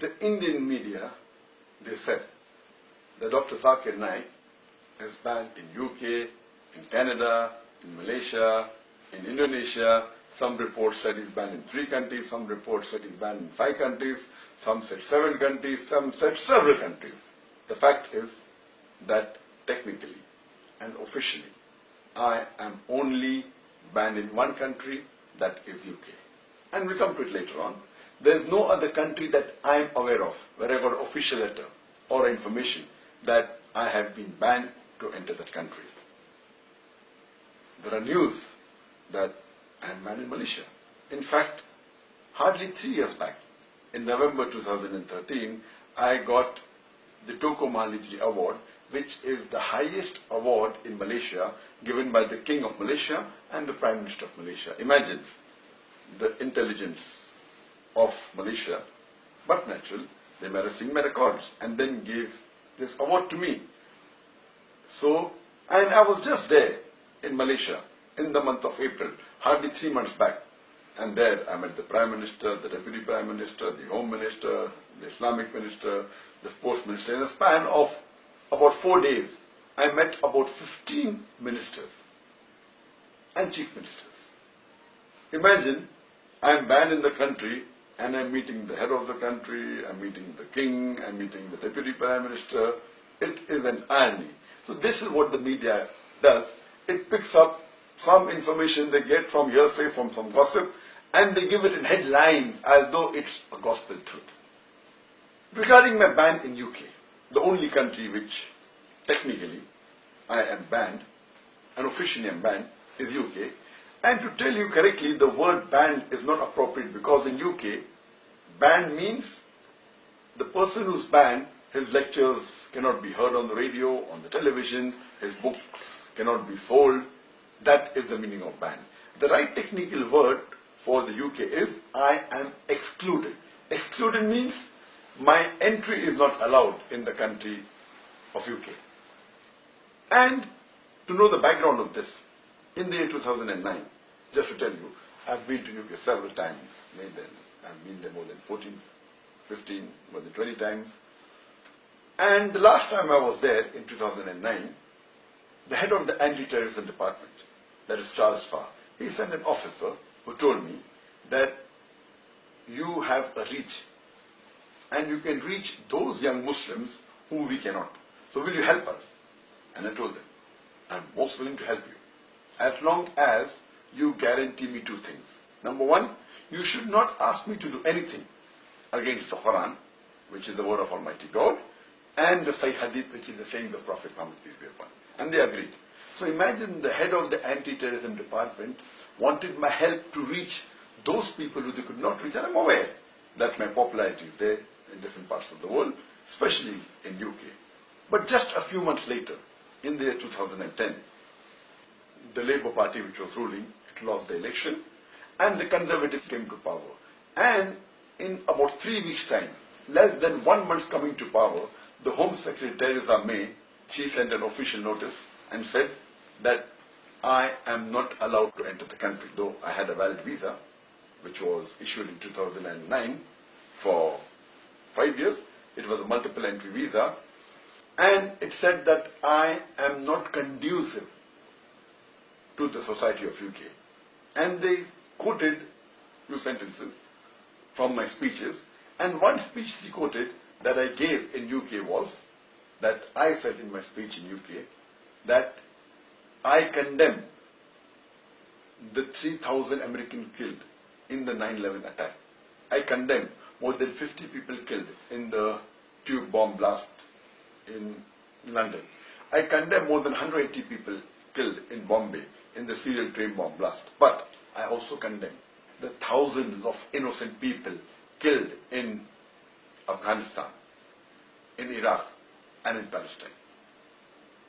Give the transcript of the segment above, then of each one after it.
The Indian media, they said that Dr. Zakir Naik is banned in UK, in Canada, in Malaysia, in Indonesia. Some reports said he's banned in 3 countries, some reports said he's banned in 5 countries, some said 7 countries, some said several countries. The fact is that technically and officially, I am only banned in 1 country, that is UK. And we'll come to it later on. There is no other country that I am aware of where I got an official letter or information that I have been banned to enter that country. There are news that I am banned in Malaysia. In fact, hardly 3 years back, in November 2013, I got the Toko Mahathir Award, which is the highest award in Malaysia given by the King of Malaysia and the Prime Minister of Malaysia. Imagine the intelligence of Malaysia, but natural, they made my records and then gave this award to me. So, and I was just there in Malaysia in the month of April, hardly 3 months back. And there I met the Prime Minister, the Deputy Prime Minister, the Home Minister, the Islamic Minister, the Sports Minister. In a span of about 4 days, I met about 15 ministers and chief ministers. Imagine, I'm banned in the country and I'm meeting the head of the country, I'm meeting the king, I'm meeting the Deputy Prime Minister. It is an irony. So this is what the media does. It picks up some information they get from hearsay, from some gossip, and they give it in headlines as though it's a gospel truth. Regarding my ban in UK, the only country which technically I am banned, and officially am banned, is UK. And to tell you correctly, the word banned is not appropriate because in UK, banned means the person who's banned, his lectures cannot be heard on the radio, on the television, his books cannot be sold. That is the meaning of ban. The right technical word for the UK is I am excluded. Excluded means my entry is not allowed in the country of UK. And to know the background of this, in the year 2009, just to tell you, I've been to UK several times. I've been there more than 14, 15, more than 20 times. And the last time I was there, in 2009, the head of the anti-terrorism department, that is Charles Farr, he sent an officer who told me that you have a reach and you can reach those young Muslims whom we cannot. So will you help us? And I told them, I'm most willing to help you, as long as you guarantee me 2 things. Number 1, you should not ask me to do anything against the Quran, which is the word of Almighty God, and the Sahih Hadith, which is the saying of Prophet Muhammad, peace be upon him. And they agreed. So imagine the head of the anti-terrorism department wanted my help to reach those people who they could not reach, and I'm aware that my popularity is there in different parts of the world, especially in UK. But just a few months later, in the year 2010, the Labour Party, which was ruling, it lost the election, and the Conservatives came to power. And in about 3 weeks' time, less than 1 month coming to power, the Home Secretary Theresa May, she sent an official notice and said that I am not allowed to enter the country, though I had a valid visa, which was issued in 2009 for 5 years. It was a multiple entry visa, and it said that I am not conducive to the society of UK. And they quoted few sentences from my speeches, and one speech she quoted that I gave in UK was that I said in my speech in UK that I condemn the 3,000 Americans killed in the 9/11 attack. I condemn more than 50 people killed in the tube bomb blast in London. I condemn more than 180 people killed in Bombay in the serial train bomb blast. But I also condemn the thousands of innocent people killed in Afghanistan, in Iraq, and in Palestine.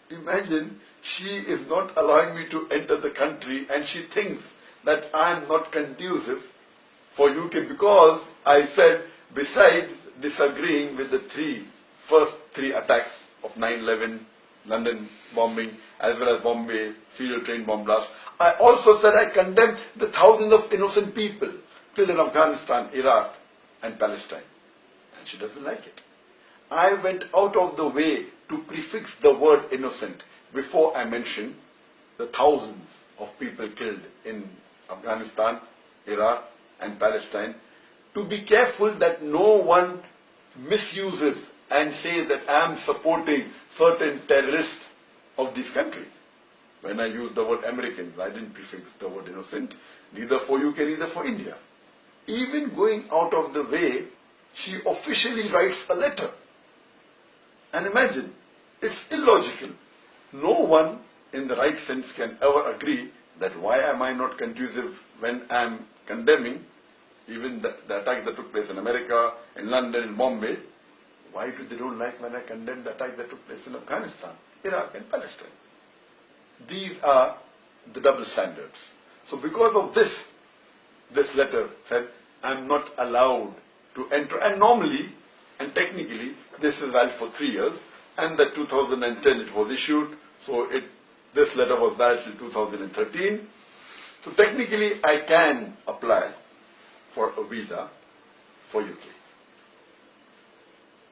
Imagine, she is not allowing me to enter the country, and she thinks that I am not conducive for UK because I said, besides disagreeing with the first three attacks of 9/11, London bombing, as well as Bombay serial train bomb blast, I also said I condemn the thousands of innocent people killed in Afghanistan, Iraq, and Palestine. and she doesn't like it. I went out of the way to prefix the word innocent before I mentioned the thousands of people killed in Afghanistan, Iraq and Palestine, to be careful that no one misuses and says that I am supporting certain terrorists of these countries. When I used the word Americans, I didn't prefix the word innocent, neither for UK, neither for India. Even going out of the way, she officially writes a letter. And imagine, it's illogical. No one in the right sense can ever agree that why am I not conducive when I'm condemning even the attack that took place in America, in London, in Bombay. Why do they don't like when I condemn the attack that took place in Afghanistan, Iraq and Palestine? These are the double standards. So because of this, this letter said, I'm not allowed to enter. And normally, and technically, this is valid for 3 years. And that 2010 it was issued. So this letter was valid till 2013. So technically, I can apply for a visa for UK.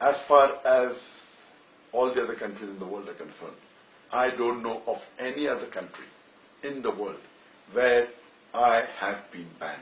As far as all the other countries in the world are concerned, I don't know of any other country in the world where I have been banned.